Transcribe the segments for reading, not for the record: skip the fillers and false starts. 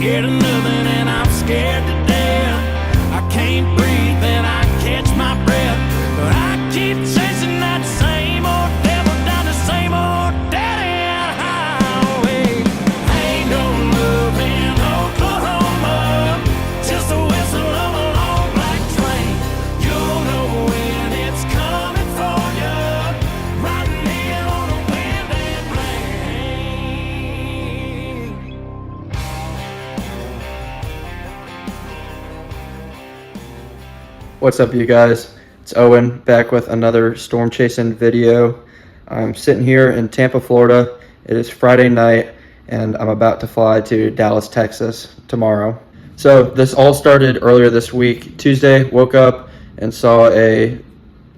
scared of nothing and I'm scared to death. I can't breathe and I catch my breath, but I keep chasing that same old devil down the same old dead-end highway. Ain't no love in Oklahoma, just the whistle of a long black train. You'll know when it's coming for you, riding in on a wind and rain. What's up, you guys? It's Owen back with another storm chasing video. I'm sitting here in Tampa, Florida. It is Friday night and I'm about to fly to Dallas, Texas tomorrow. So this all started earlier this week. Tuesday, woke up and saw a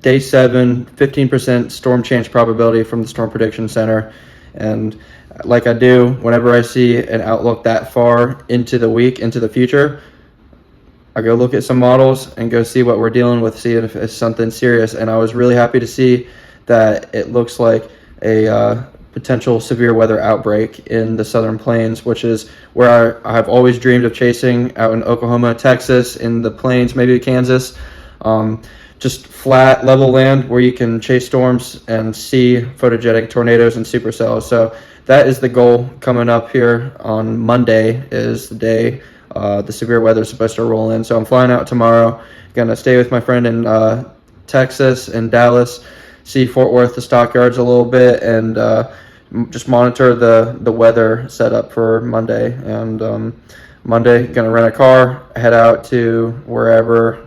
day 7 15% storm change probability from the Storm Prediction Center. And like I do whenever I see an outlook that far into the week, into the future, I go look at some models and go see what we're dealing with, see if it's something serious. And I was really happy to see that it looks like a potential severe weather outbreak in the Southern Plains, which is where I've always dreamed of chasing, out in Oklahoma, Texas, in the plains, maybe Kansas. Just flat, level land where you can chase storms and see photogenic tornadoes and supercells. So that is the goal coming up here on Monday, is the day the severe weather is supposed to roll in. So I'm flying out tomorrow, gonna stay with my friend in Texas and Dallas, see Fort Worth, the stockyards a little bit, and just monitor the weather setup for Monday. And Monday, gonna rent a car, head out to wherever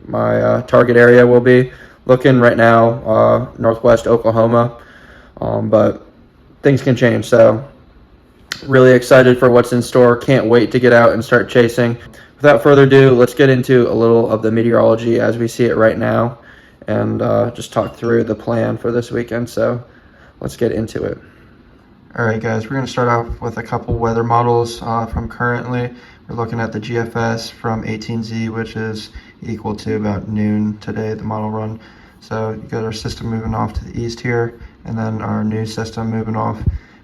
my target area will be. Looking right now, northwest Oklahoma, but things can change. So really excited for what's in store. Can't wait to get out and start chasing. Without further ado, let's get into a little of the meteorology as we see it right now, and just talk through the plan for this weekend. So let's get into it. All right, guys, we're going to start off with a couple weather models from currently. We're looking at the GFS from 18Z, which is equal to about noon today, the model run. So you got our system moving off to the east here, and then our new system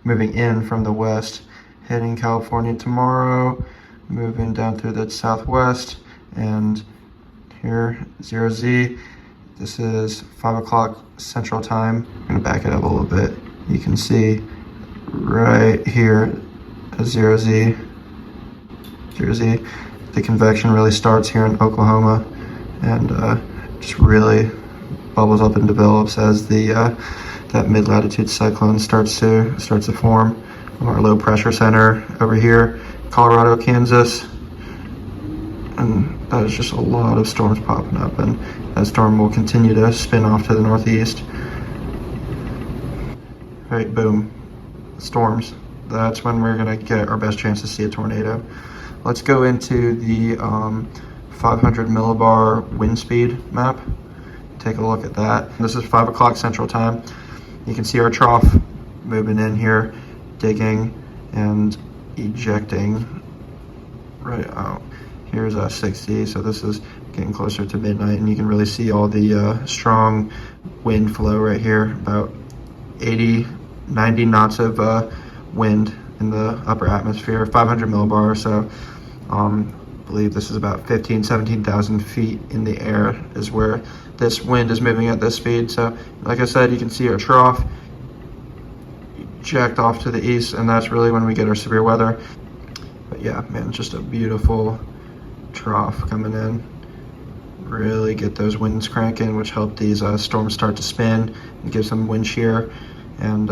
moving in from the west, hitting California tomorrow, moving down through the southwest. And here, 0Z, this is 5 o'clock Central Time. I'm gonna back it up a little bit. You can see right here, a 0Z, the convection really starts here in Oklahoma, and just really bubbles up and develops as that mid-latitude cyclone starts to form. Our low pressure center over here, Colorado, Kansas, and that is just a lot of storms popping up, and that storm will continue to spin off to the northeast. All right, boom, storms. That's when we're gonna get our best chance to see a tornado. Let's go into the 500 millibar wind speed map. Take a look at that. This is 5 o'clock Central Time. You can see our trough moving in here, digging and ejecting right out. Here's 60, so this is getting closer to midnight, and you can really see all the strong wind flow right here, about 80, 90 knots of wind in the upper atmosphere, 500 millibar, so I believe this is about 17,000 feet in the air is where this wind is moving at this speed. So like I said, you can see our trough eject off to the east, and that's really when we get our severe weather. But yeah, man, just a beautiful trough coming in. Really get those winds cranking, which help these storms start to spin and give some wind shear and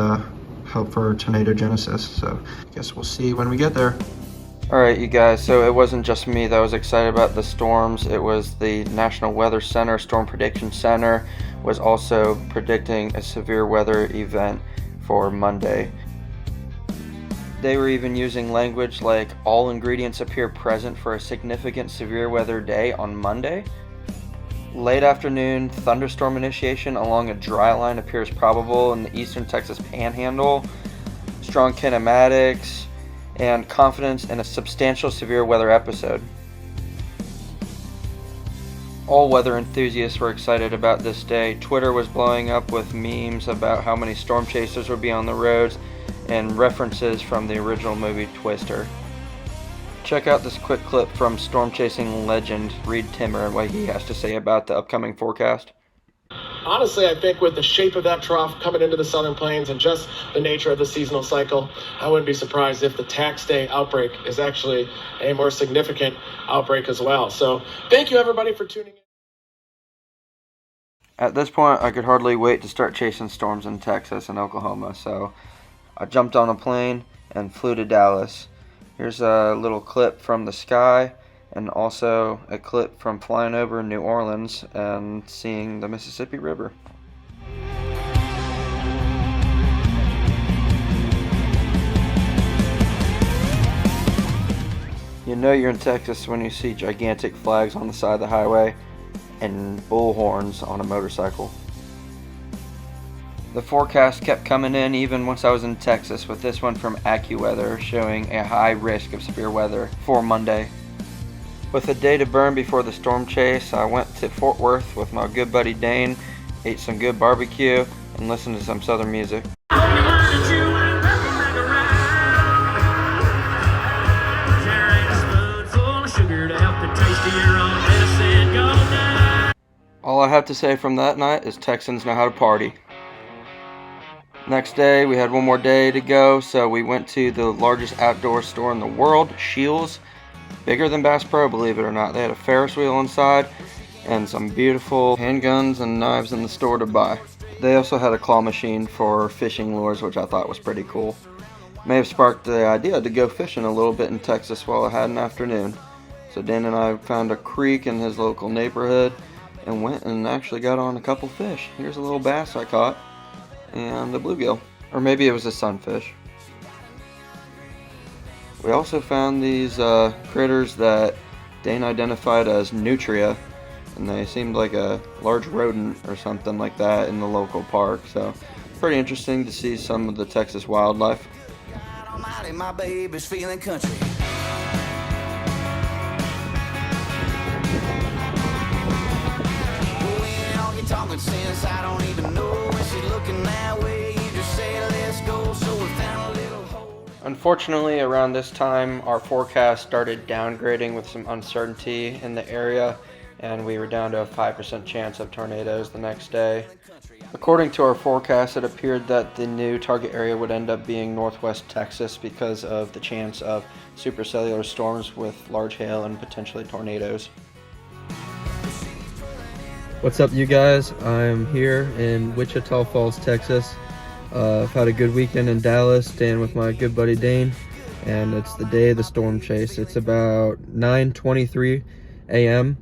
help for tornado genesis. So I guess we'll see when we get there. All right, you guys, so it wasn't just me that was excited about the storms. It was the National Weather Center, Storm Prediction Center, was also predicting a severe weather event for Monday. They were even using language like all ingredients appear present for a significant severe weather day on Monday. Late afternoon, thunderstorm initiation along a dry line appears probable in the eastern Texas panhandle. Strong kinematics and confidence in a substantial severe weather episode. All weather enthusiasts were excited about this day. Twitter was blowing up with memes about how many storm chasers would be on the roads and references from the original movie Twister. Check out this quick clip from storm chasing legend Reed Timmer and what he has to say about the upcoming forecast. Honestly, I think with the shape of that trough coming into the southern plains and just the nature of the seasonal cycle, I wouldn't be surprised if the tax day outbreak is actually a more significant outbreak as well. So thank you, everybody, for tuning in. At this point, I could hardly wait to start chasing storms in Texas and Oklahoma, so I jumped on a plane and flew to Dallas. Here's a little clip from the sky, and also a clip from flying over New Orleans and seeing the Mississippi River. You know you're in Texas when you see gigantic flags on the side of the highway and bull horns on a motorcycle. The forecast kept coming in even once I was in Texas, with this one from AccuWeather showing a high risk of severe weather for Monday. With a day to burn before the storm chase, I went to Fort Worth with my good buddy Dane, ate some good barbecue, and listened to some southern music. All I have to say from that night is Texans know how to party. Next day, we had one more day to go, so we went to the largest outdoor store in the world, Scheels. Bigger than Bass Pro, believe it or not. They had a Ferris wheel inside and some beautiful handguns and knives in the store to buy. They also had a claw machine for fishing lures, which I thought was pretty cool. May have sparked the idea to go fishing a little bit in Texas while I had an afternoon. So Dan and I found a creek in his local neighborhood and went and actually got on a couple fish. Here's a little bass I caught and a bluegill, or maybe it was a sunfish. We also found these critters that Dane identified as nutria, and they seemed like a large rodent or something like that in the local park. So pretty interesting to see some of the Texas wildlife. My baby's feeling country. Talking sense, I don't even know when she's looking that way. You just say let's go, so we found a little hole. Unfortunately, around this time, our forecast started downgrading with some uncertainty in the area, and we were down to a 5% chance of tornadoes the next day. According to our forecast, it appeared that the new target area would end up being northwest Texas because of the chance of supercellular storms with large hail and potentially tornadoes. What's up, you guys? I'm here in Wichita Falls, Texas. I've had a good weekend in Dallas, staying with my good buddy Dane, and it's the day of the storm chase. It's about 9:23 a.m.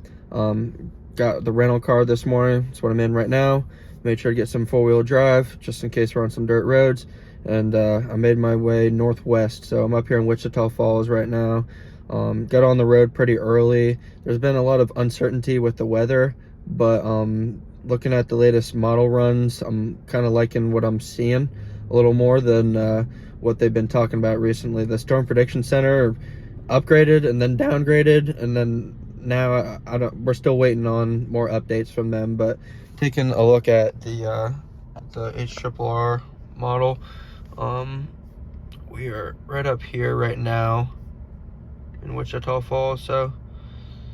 Got the rental car this morning. That's what I'm in right now. Made sure to get some four-wheel drive just in case we're on some dirt roads, and I made my way northwest. So I'm up here in Wichita Falls right now. Got on the road pretty early. There's been a lot of uncertainty with the weather, but looking at the latest model runs, I'm kind of liking what I'm seeing a little more than what they've been talking about recently. The Storm Prediction Center upgraded and then downgraded, and then now we're still waiting on more updates from them. But taking a look at the HRRR model, we are right up here right now in Wichita Falls. So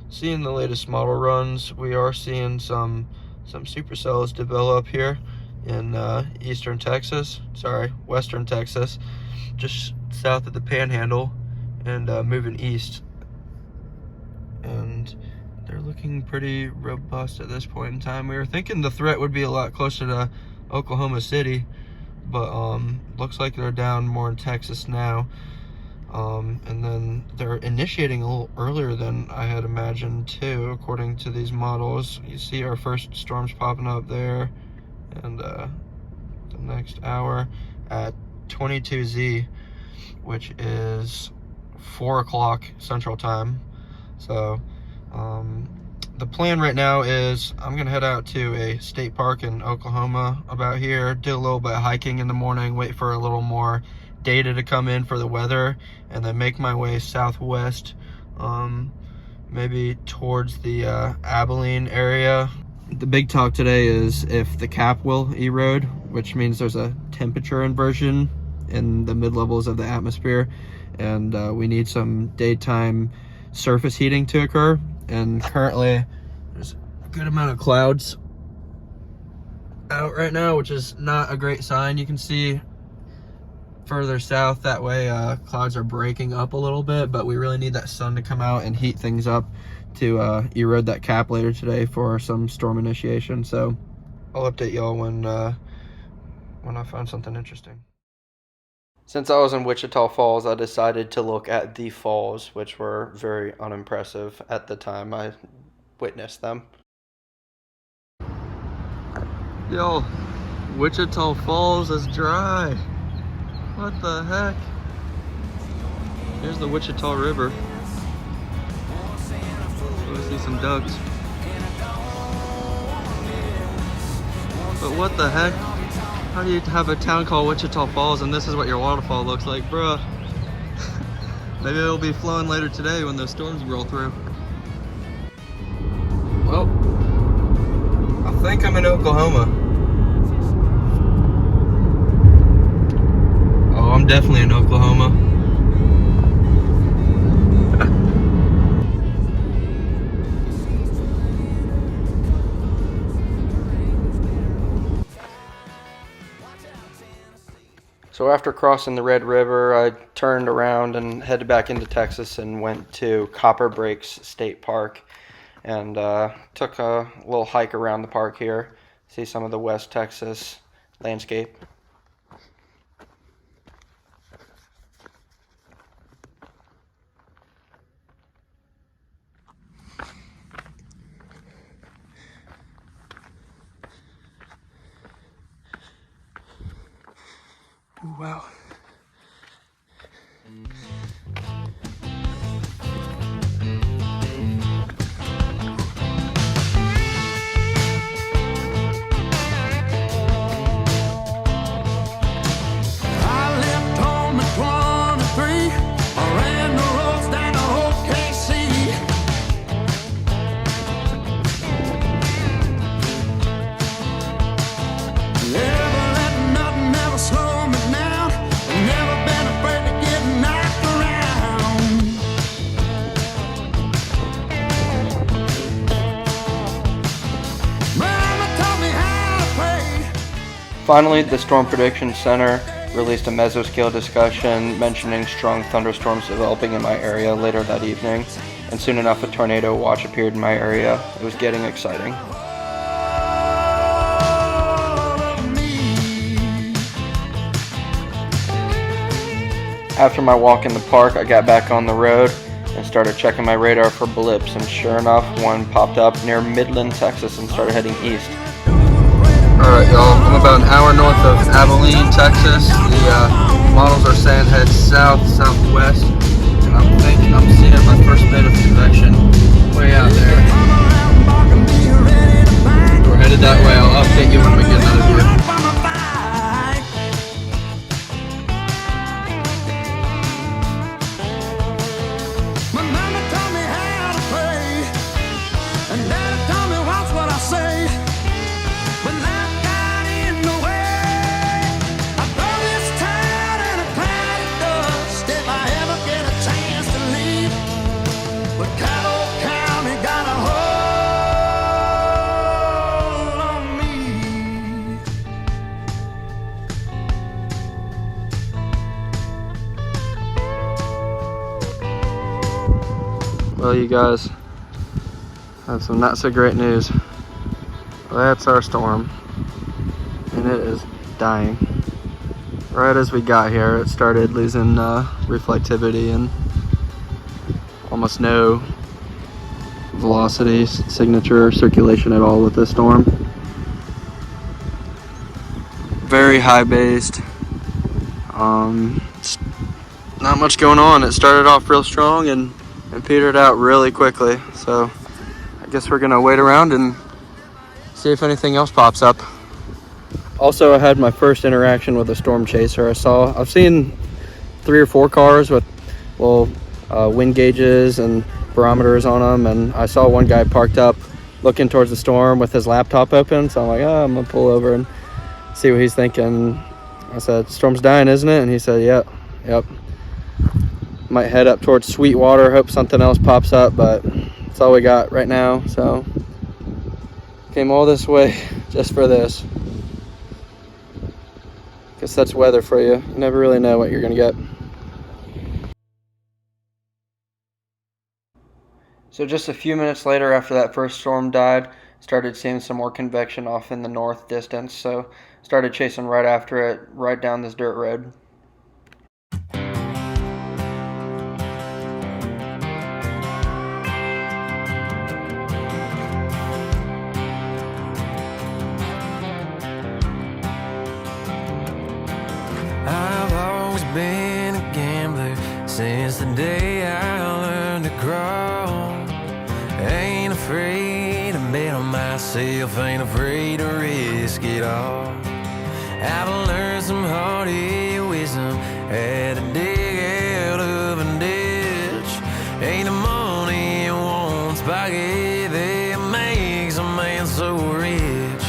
seeing the latest model runs, we are seeing some supercells develop here in western Texas, just south of the Panhandle, and moving east. And they're looking pretty robust at this point in time. We were thinking the threat would be a lot closer to Oklahoma City, but looks like they're down more in Texas now. And then they're initiating a little earlier than I had imagined too, according to these models. You see our first storms popping up there, and the next hour at 22Z, which is 4 o'clock Central Time. So the plan right now is I'm gonna head out to a state park in Oklahoma about here, do a little bit of hiking in the morning, wait for a little more data to come in for the weather, and then make my way southwest, maybe towards the Abilene area. The big talk today is if the cap will erode, which means there's a temperature inversion in the mid-levels of the atmosphere, and we need some daytime surface heating to occur. And currently there's a good amount of clouds out right now, which is not a great sign. You can see further south that way clouds are breaking up a little bit, but we really need that sun to come out and heat things up to erode that cap later today for some storm initiation. So I'll update y'all when I find something interesting. Since I was in Wichita Falls, I decided to look at the falls, which were very unimpressive at the time I witnessed them. Yo, Wichita Falls is dry. What the heck? Here's the Wichita River. I see some ducks. But what the heck? How do you have a town called Wichita Falls and this is what your waterfall looks like, bruh? Maybe it'll be flowing later today when those storms roll through. Well, I think I'm in Oklahoma. Oh, I'm definitely in Oklahoma. So after crossing the Red River, I turned around and headed back into Texas and went to Copper Breaks State Park and took a little hike around the park here, see some of the West Texas landscape. Ooh, wow. I left home at 23. I ran the roads down to OKC. Never let nothing ever slow me down. Never been afraid to get knocked around. Mama taught me how to pray. Finally, the Storm Prediction Center released a mesoscale discussion mentioning strong thunderstorms developing in my area later that evening, and soon enough a tornado watch appeared in my area. It was getting exciting. After my walk in the park, I got back on the road and started checking my radar for blips, and sure enough, one popped up near Midland, Texas, and started heading east. Alright, y'all, I'm about an hour north of Abilene, Texas. The models are saying head south, southwest, and I'm thinking I'm seeing my first bit of convection way out there. We're headed that way. I'll update you when we get another view. My mama taught me how to pray, and daddy told me watch what I say. But life got in the way. I throw this town in a cloud of dust if I ever get a chance to leave. But Caddo County got a hold on me. Well, you guys, I have some not so great news. That's our storm, and it is dying. Right as we got here, it started losing reflectivity and almost no velocity, signature, circulation at all with this storm. Very high based. Not much going on. It started off real strong and petered out really quickly. So I guess we're gonna wait around and see if anything else pops up. Also, I had my first interaction with a storm chaser. I've seen 3 or 4 cars with wind gauges and barometers on them, and I saw one guy parked up looking towards the storm with his laptop open. So I'm like, I'm gonna pull over and see what he's thinking. I said, "Storm's dying, isn't it?" And he said, yep. Might head up towards Sweetwater, hope something else pops up, but that's all we got right now. So came all this way just for this. Guess that's weather for you. You never really know what you're gonna get. So just a few minutes later, after that first storm died, started seeing some more convection off in the north distance, so started chasing right after it, right down this dirt road. I've always been a gambler since the day I learned to crawl. Ain't afraid to bet on myself, ain't afraid to risk it all. I've learned some hard-hit wisdom, had to dig out of a ditch. Ain't the money in one pocket that makes a man so rich.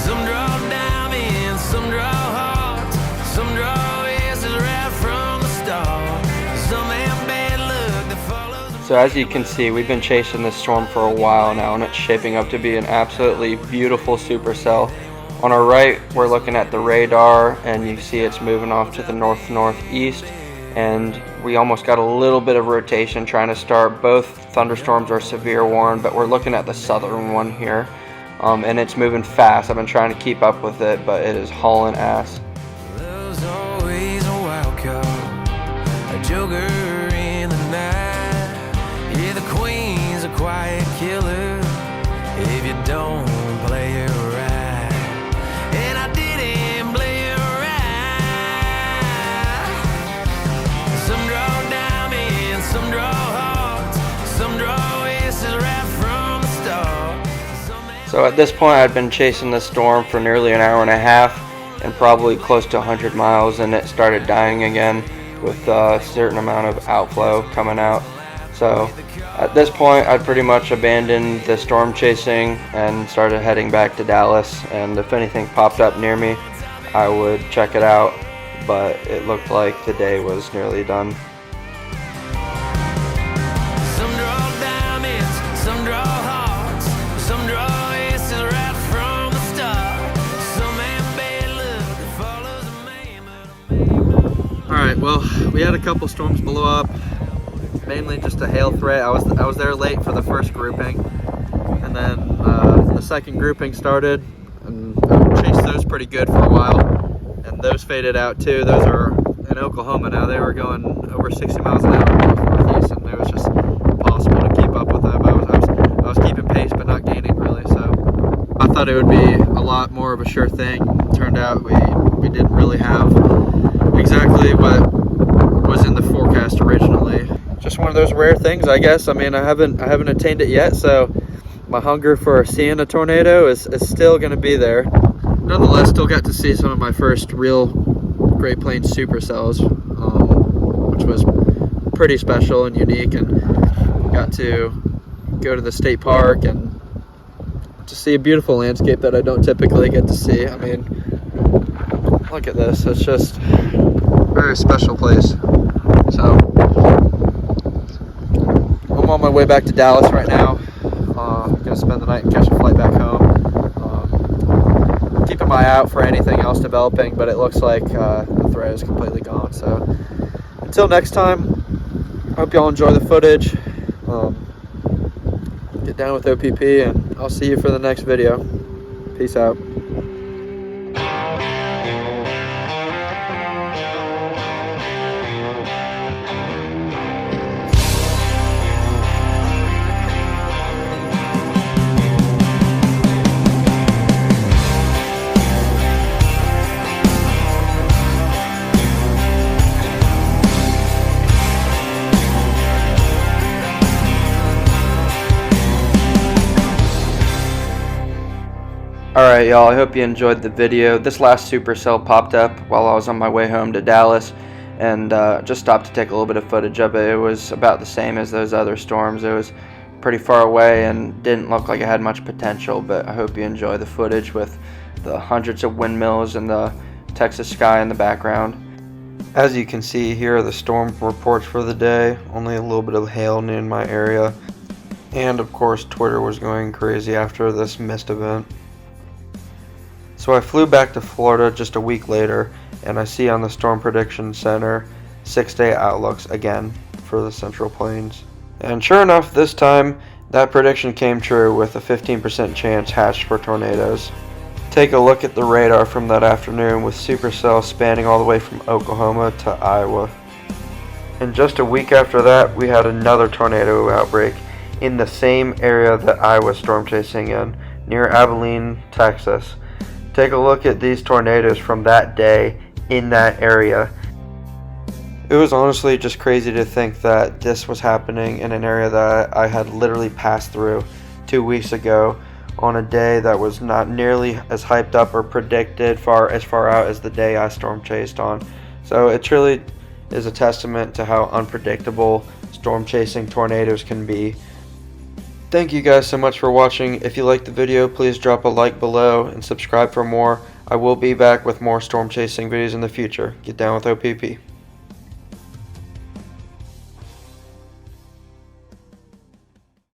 Some draw diamonds, some draw hearts, some draw aces right from the start. Some have bad luck that follows. So as you can see, we've been chasing this storm for a while now, and it's shaping up to be an absolutely beautiful supercell. On our right, we're looking at the radar, and you see it's moving off to the north-northeast, and we almost got a little bit of rotation trying to start. Both thunderstorms are severe warned, but we're looking at the southern one here, and it's moving fast. I've been trying to keep up with it, but it is hauling ass. Love's always a wild card, a joker in the night. Yeah, the queen's a quiet killer if you don't play her right. And I didn't play her right. Some draw diamonds, some draw hearts, some draw aces right from the start. So at this point, I'd been chasing the storm for nearly an hour and a half and probably close to 100 miles, and it started dying again with a certain amount of outflow coming out. So at this point, I'd pretty much abandoned the storm chasing and started heading back to Dallas, and if anything popped up near me, I would check it out, but it looked like the day was nearly done. Some draw diamonds, some draw hearts, some draw aces right from the start. Some have bad luck that follows a man. Alright, well, we had a couple storms blow up, mainly just a hail threat. I was there late for the first grouping, and then the second grouping started, and I chased those pretty good for a while, and those faded out too. Those are in Oklahoma now. They were going over 60 miles an hour northeast, and it was just impossible to keep up with them. I was keeping pace but not gaining really, so I thought it would be a lot more of a sure thing. Turned out we didn't really have exactly what was in the forecast originally. Just one of those rare things, I guess. I mean, I haven't attained it yet, so my hunger for seeing a tornado is still going to be there. Nonetheless, still got to see some of my first real Great Plains supercells, which was pretty special and unique, and got to go to the state park and to see a beautiful landscape that I don't typically get to see. I mean, look at this. It's just a very special place. So I'm on my way back to Dallas right now. I'm gonna spend the night and catch a flight back home. Keeping my eye out for anything else developing, but it looks like the threat is completely gone. So until next time, hope y'all enjoy the footage. Get down with O.P.P, and I'll see you for the next video. Peace out. Alright y'all, I hope you enjoyed the video. This last supercell popped up while I was on my way home to Dallas, and just stopped to take a little bit of footage of it. It was about the same as those other storms. It was pretty far away and didn't look like it had much potential, but I hope you enjoy the footage with the hundreds of windmills and the Texas sky in the background. As you can see, here are the storm reports for the day. Only a little bit of hail in my area. And of course, Twitter was going crazy after this mist event. So I flew back to Florida just a week later, and I see on the Storm Prediction Center 6-day outlooks again for the Central Plains. And sure enough, this time that prediction came true with a 15% chance hatched for tornadoes. Take a look at the radar from that afternoon with supercell spanning all the way from Oklahoma to Iowa. And just a week after that, we had another tornado outbreak in the same area that I was storm chasing in, near Abilene, Texas. Take a look at these tornadoes from that day in that area. It was honestly just crazy to think that this was happening in an area that I had literally passed through 2 weeks ago on a day that was not nearly as hyped up or predicted as far out as the day I storm chased on. So it truly is a testament to how unpredictable storm chasing tornadoes can be. Thank you guys so much for watching. If you liked the video, please drop a like below and subscribe for more. I will be back with more storm chasing videos in the future. Get down with O.P.P.